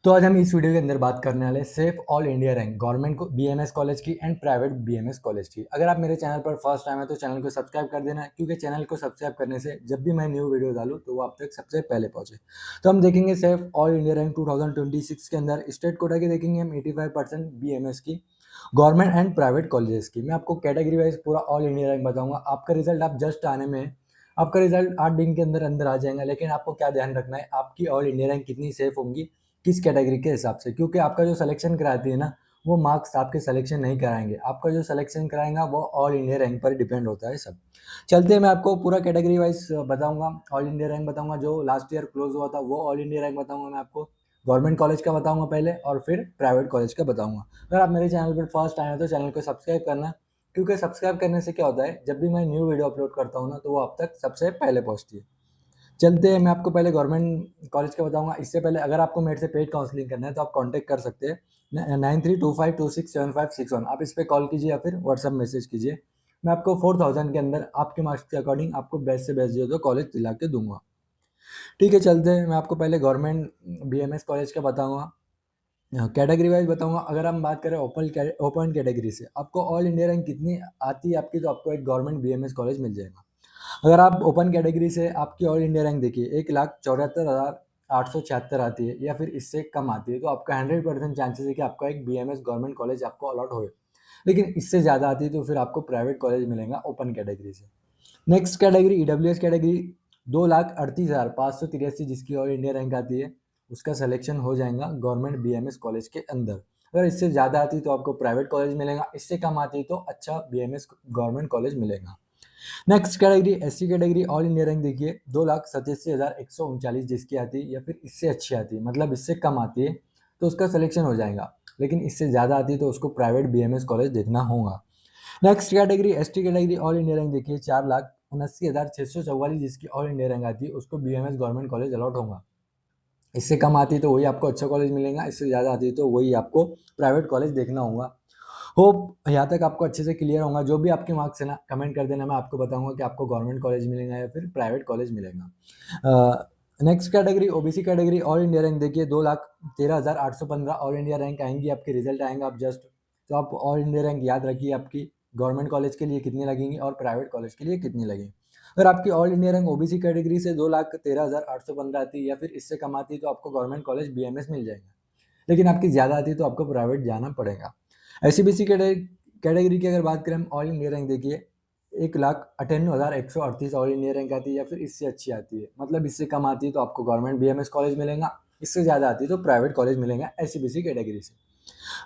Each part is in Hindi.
तो आज हम इस वीडियो के अंदर बात करने वाले safe all India rank government को बीएमएस कॉलेज की एंड प्राइवेट बीएमएस कॉलेज की। अगर आप मेरे चैनल पर फर्स्ट टाइम है तो चैनल को सब्सक्राइब कर देना, क्योंकि चैनल को सब्सक्राइब करने से जब भी मैं न्यू वीडियो डालूं तो वो आप तक सबसे पहले पहुंचे। तो हम देखेंगे सेफ ऑल इंडिया रैंक 2026 के अंदर स्टेट कोटा की देखेंगे हम 85% बीएमएस की गवर्नमेंट एंड प्राइवेट कॉलेजेस की। मैं आपको कैटेगरी वाइज पूरा ऑल इंडिया रैंक बताऊंगा। आपका रिजल्ट आप जस्ट आने में आपका रिजल्ट 8 दिन के अंदर अंदर आ जाएगा, लेकिन आपको क्या ध्यान रखना है, आपकी ऑल इंडिया रैंक कितनी सेफ होंगी किस कैटेगरी के हिसाब से, क्योंकि आपका जो सिलेक्शन कराती है ना वो मार्क्स आपके सिलेक्शन नहीं कराएंगे। आपका जो सिलेक्शन कराएंगा वो ऑल इंडिया रैंक पर डिपेंड होता है सब। चलते हैं, मैं आपको पूरा कैटेगरी वाइज बताऊंगा। ऑल इंडिया रैंक बताऊंगा, जो लास्ट ईयर क्लोज हुआ था वो ऑल इंडिया रैंक बताऊंगा मैं आपको। गवर्नमेंट कॉलेज का बताऊंगा पहले और फिर प्राइवेट कॉलेज का बताऊंगा। अगर आप मेरे चैनल पर फर्स्ट आए हो तो चैनल को सब्सक्राइब करना, क्योंकि सब्सक्राइब करने से क्या होता है, जब भी मैं न्यू वीडियो अपलोड करता हूँ ना तो वो आप तक सबसे पहले पहुँचती है। चलते हैं, मैं आपको पहले गवर्नमेंट कॉलेज का बताऊंगा। इससे पहले अगर आपको मेरे से पेड काउंसलिंग करना है तो आप कांटेक्ट कर सकते हैं 9325267561। आप इस पर कॉल कीजिए या फिर व्हाट्सअप मैसेज कीजिए। मैं आपको 4000 के अंदर आपके मार्क्स के अकॉर्डिंग आपको बेस्ट से बेस्ट जो तो कॉलेज दिला के दूंगा। ठीक है, चलते हैं, मैं आपको पहले गवर्नमेंट बीएमएस कॉलेज का बताऊंगा, कैटेगरी वाइज बताऊंगा। अगर हम बात करें ओपन कैटेगरी से आपको ऑल इंडिया रैंक कितनी आती है आपकी, तो आपको एक गवर्नमेंट बीएमएस कॉलेज मिल जाएगा। अगर आप ओपन कैटेगरी से आपकी ऑल इंडिया रैंक देखिए 1,74,876 आती है या फिर इससे कम आती है, तो आपका 100% चांसेस है कि आपका एक बीएमएस गवर्नमेंट कॉलेज आपको अलॉट होए। लेकिन इससे ज़्यादा आती है तो फिर आपको प्राइवेट कॉलेज मिलेगा ओपन कैटेगरी से। नेक्स्ट कैटेगरी ईडब्ल्यूएस कैटेगरी 2,38,583 जिसकी ऑल इंडिया रैंक आती है, उसका सिलेक्शन हो जाएगा गवर्नमेंट बीएमएस कॉलेज के अंदर। अगर इससे ज़्यादा आती है तो आपको प्राइवेट कॉलेज मिलेगा, इससे कम आती है तो अच्छा बीएमएस गवर्नमेंट कॉलेज मिलेगा। Next category SC category all India rank देखिए 2,87,139 जिसकी आती है या फिर इससे अच्छी आती है, मतलब इससे कम आती है तो उसका सिलेक्शन हो जाएगा। लेकिन इससे ज़्यादा आती है तो उसको प्राइवेट बीएमएस कॉलेज देखना होगा। Next category ST category all India rank देखिए 4,79,644 जिसकी ऑल इंडिया रैंक आती है, उसको बीएमएस गवर्नमेंट कॉलेज अलॉट होगा। इससे कम आती है तो वही आपको अच्छा कॉलेज मिलेगा, इससे ज़्यादा आती है तो वही आपको प्राइवेट कॉलेज देखना होगा। होप यहाँ तक आपको अच्छे से क्लियर होगा। जो भी आपके मार्क्स है ना कमेंट कर देना, मैं आपको बताऊंगा कि आपको गवर्नमेंट कॉलेज मिलेगा या फिर प्राइवेट कॉलेज मिलेगा। Next category OBC category all India rank देखिए 2,13,815 ऑल इंडिया रैंक आएंगी, आपके रिजल्ट आएंगे आप जस्ट, तो आप ऑल इंडिया रैंक याद रखिए आपकी गवर्नमेंट कॉलेज के लिए कितनी लगेंगी और प्राइवेट कॉलेज के लिए कितनी लगेंगी। अगर आपकी all India rank OBC category से 2,13,815 आती है या फिर इससे कम आती है तो आपको गवर्नमेंट कॉलेज बीएमएस मिल जाएगा। लेकिन आपकी ज़्यादा आती है तो आपको प्राइवेट जाना पड़ेगा। ऐसी बीसी कैटेगरी की अगर बात करें हम, ऑल इंडिया रैंक देखिए 1,98,138 ऑल इंडिया रैंक आती है या फिर इससे अच्छी आती है, मतलब इससे कम आती है तो आपको गवर्नमेंट बीएमएस कॉलेज मिलेगा, इससे ज़्यादा आती है तो प्राइवेट कॉलेज मिलेगा ऐसी बीसी कैटेगरी से।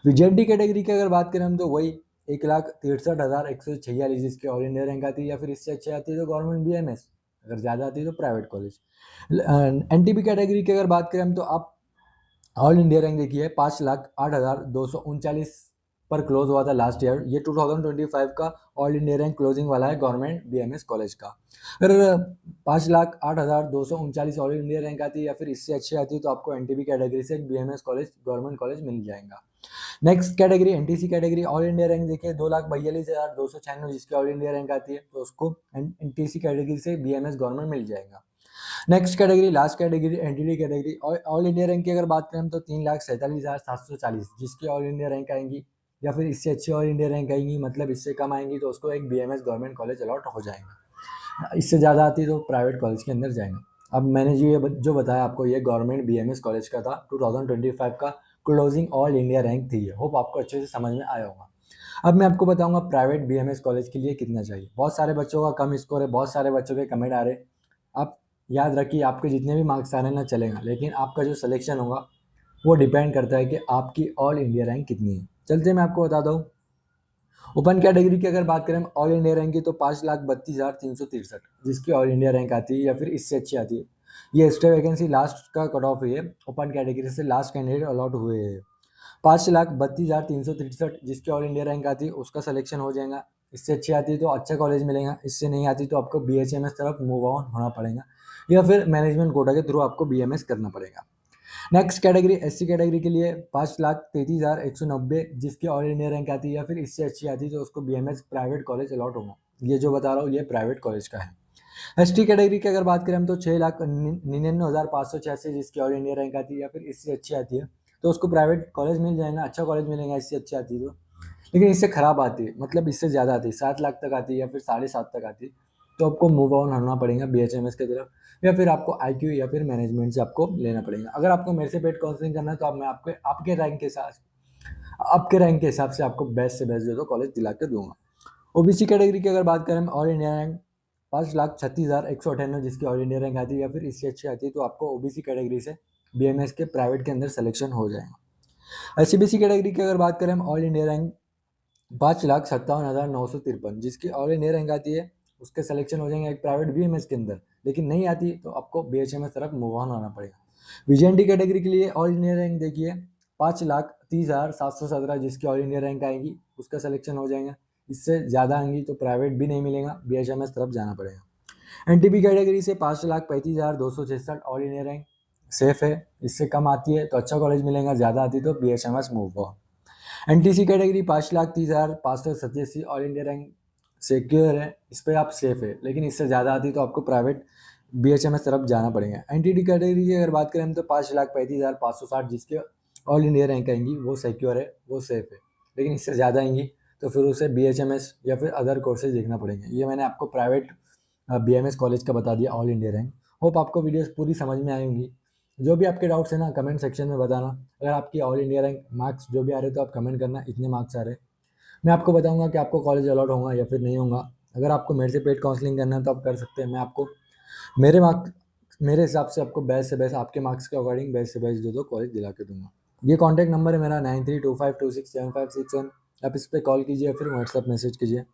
जेएनटी कैटेगरी की अगर बात करें हम तो वही 1,63,146 जिसकी ऑल इंडिया रैंक आती है या फिर इससे अच्छी आती है तो गवर्नमेंट बीएमएस, अगर ज़्यादा आती है तो प्राइवेट कॉलेज। एनटीपी कैटेगरी की अगर बात करें हम तो आप ऑल इंडिया रैंक देखिए 5,08,239 पर क्लोज हुआ था लास्ट ईयर। ये 2025 का ऑल इंडिया रैंक क्लोजिंग वाला है गवर्नमेंट बीएमएस कॉलेज का। अगर 5,08,239 ऑल इंडिया रैंक आती है या फिर इससे अच्छी आती है तो आपको एनटीपी कैटेगरी से एक बीएमएस कॉलेज गवर्नमेंट कॉलेज मिल जाएगा। Next category NTC category all India rank देखिए 2,42,296 जिसकी ऑल इंडिया रैंक आती है तो उसको एनटीसी कैटेगरी से बीएमएस गवर्नमेंट मिल जाएगा। Next category last category NTD category all India rank की अगर बात करें तो 3,47,740 जिसकी ऑल इंडिया रैंक आएंगी या फिर इससे अच्छी ऑल इंडिया रैंक आएंगी, मतलब इससे कम आएंगी तो उसको एक बीएमएस गवर्नमेंट कॉलेज अलॉट हो जाएगा। इससे ज़्यादा आती है तो प्राइवेट कॉलेज के अंदर जाएंगे। अब मैंने जो बताया आपको ये गवर्नमेंट बीएमएस कॉलेज का था 2025 का क्लोजिंग ऑल इंडिया रैंक थी। होप आपको अच्छे से समझ में आया होगा। अब मैं आपको बताऊंगा प्राइवेट बीएमएस कॉलेज के लिए कितना चाहिए। बहुत सारे बच्चों का कम स्कोर है, बहुत सारे बच्चों के कमेंट आ रहे। आप याद रखिए आपके जितने भी मार्क्स आ रहे हैं ना चलेगा, लेकिन आपका जो सिलेक्शन होगा वो डिपेंड करता है कि आपकी ऑल इंडिया रैंक कितनी है। चलते मैं आपको बता दूँ, ओपन कैटेगरी की अगर बात करें ऑल इंडिया रैंक की तो 5,32,363 जिसकी ऑल इंडिया रैंक आती है या फिर इससे अच्छी आती है। ये एक्स्ट्रा वैकेंसी लास्ट का कट ऑफ है, ओपन कैटेगरी से लास्ट कैंडिडेट अलॉट हुए हैं। 5,32,363 जिसकी ऑल इंडिया रैंक आती है उसका सिलेक्शन हो जाएगा। इससे अच्छी आती है तो अच्छा कॉलेज मिलेगा, इससे नहीं आती तो आपको बीएचएमएस तरफ मूव ऑन होना पड़ेगा या फिर मैनेजमेंट कोटा के थ्रू आपको बीएमएस करना पड़ेगा। नेक्स्ट कैटेगरी एससी कैटेगरी के लिए 5,33,190 जिसकी ऑल इंडिया रैंक आती है या फिर इससे अच्छी आती है तो उसको बीएमएस प्राइवेट कॉलेज अलॉट होगा। ये जो बता रहा हूँ ये प्राइवेट कॉलेज का है। एसटी कैटेगरी की अगर बात करें हम तो 6,99,586 जिसकी ऑल इंडिया रैंक आती है या फिर इससे अच्छी आती है तो उसको प्राइवेट कॉलेज मिल जाएगा, अच्छा कॉलेज मिलेगा इससे अच्छी आती तो। लेकिन इससे ख़राब आती है, मतलब इससे ज़्यादा आती है, 7 लाख तक आती है या फिर 7.5 तक आती है, तो आपको मूव ऑन होना पड़ेगा BHMS की तरफ, या फिर आपको IQ या फिर मैनेजमेंट से आपको लेना पड़ेगा। अगर आपको मेरे से पेड काउंसलिंग करना है तो अब मैं आपके रैंक के हिसाब से आपको बेस्ट से बेस्ट जो तो कॉलेज दिला के दूंगा। OBC कैटेगरी की अगर बात करें, ऑल इंडिया रैंक 5,36,198 जिसकी ऑल इंडिया रैंक आती है या फिर इससे अच्छी आती है, तो आपको OBC कैटेगरी से BMS के प्राइवेट के अंदर सिलेक्शन हो जाएगा। SCBC कैटेगरी की अगर बात करें, ऑल इंडिया रैंक 5,57,953 जिसकी ऑल इंडिया रैंक आती है, उसके सिलेक्शन हो जाएंगे एक प्राइवेट BMS के अंदर। लेकिन नहीं आती तो आपको BHMS तरफ मूव ऑन होना पड़ेगा। VJNT कैटेगरी के लिए ऑल इंडिया रैंक देखिए 5,30,717 जिसकी ऑल इंडिया रैंक आएगी, उसका सिलेक्शन हो जाएगा। इससे ज़्यादा आएंगी तो प्राइवेट भी नहीं मिलेगा, BHMS तरफ जाना पड़ेगा। NTP कैटेगरी से 5,35,266 ऑल इंडिया रैंक सेफ है, इससे कम आती है तो अच्छा कॉलेज मिलेगा, ज़्यादा आती तो BHMS move on. NTC category 5,30,587 all India rank secure है, इस पर आप सेफ है, लेकिन इससे ज़्यादा आती तो आपको प्राइवेट BHMS तरफ जाना पड़ेगा। NTD कैटेगरी की अगर बात करें तो 5,35,560 जिसके ऑल इंडिया रैंक आएंगी वो सिक्योर है, वो सेफ है, लेकिन इससे ज़्यादा आएंगी तो फिर उसे BHMS या फिर अदर कोर्सेज देखना पड़ेंगे। ये मैंने आपको प्राइवेट BMS कॉलेज का बता दिया ऑल इंडिया रैंक। होप आपको वीडियोस पूरी समझ में आई होंगी। जो भी आपके डाउट्स है ना कमेंट सेक्शन में बताना। अगर आपकी ऑल इंडिया रैंक मार्क्स जो भी आ रहे तो आप कमेंट करना इतने मार्क्स आ रहे, मैं आपको बताऊंगा कि आपको कॉलेज अलॉट होगा या फिर नहीं होगा। अगर आपको मेरे से पेड काउंसलिंग करना है तो आप कर सकते हैं, मैं आपको मेरे हिसाब से आपको बेस्ट से बेस्ट आपके मार्क्स के अकॉर्डिंग बेस्ट से बेस्ट जो तो कॉलेज दिला के दूंगा। ये कॉन्टैक्ट नंबर है मेरा 9325267561। आप इस पर कॉल कीजिए या फिर व्हाट्सएप मैसेज कीजिए।